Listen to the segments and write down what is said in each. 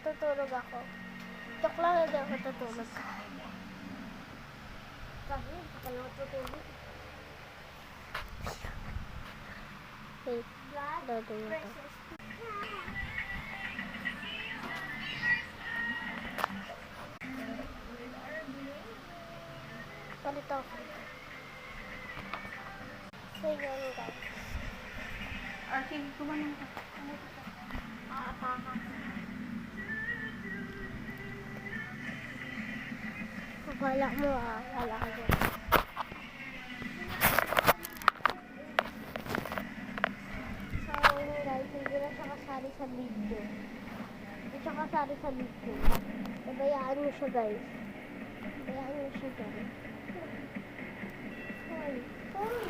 matutulog ako. Joke lang, hindi ako tutulog. Sabi, hindi ka lang tutulog. Wait, dadawin ito. Palit ako. So, yun guys. Archie, kumain ka. Wala mo wala ka dyan. So, yun guys, hindi na siya kasali sa video. Hindi siya kasali sa video. Nabayaan mo siya guys. Nabayaan mo siya guys. Sorry.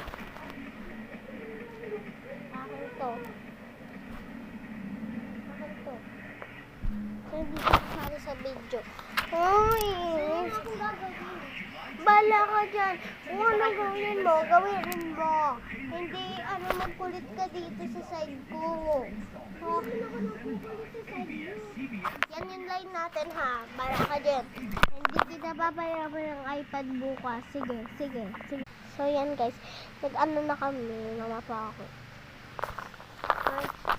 Akin to. So, hindi siya kasali sa video. Uy! Bala ka dyan. Kung ano gawin mo, gawin mo. Hindi, magkulit ka dito sa side ko. Yan yung line natin ha. Bala ka dyan. Hindi kita babayaran ng iPad bukas. Sige. So yan guys. Nag-ano na kami. Namapa ako.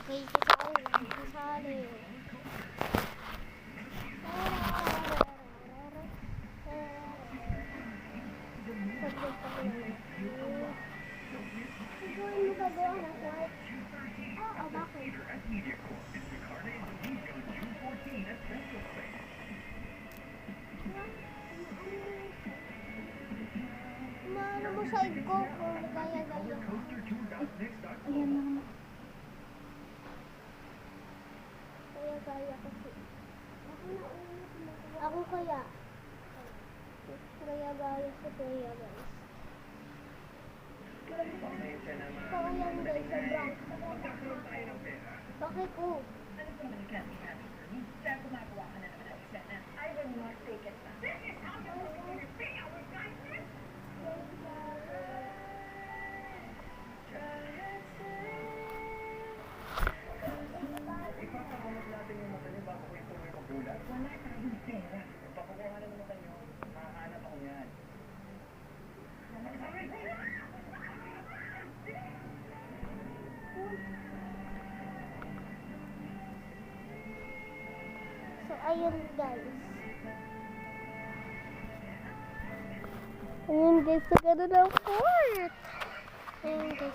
May kasali. Ano mo side ko kung gaya-gaya. Ayan na. Gaya-gaya kasi. Ako kaya. Gaya-gaya sa kuya guys. So ayan guys, sobrang. Bakit ko? Wala tayong pera. Pakukuha na naman kayo. Makahanap ako yan. So ayun guys. Ayun guys, sa ganun ang court. Ayun guys.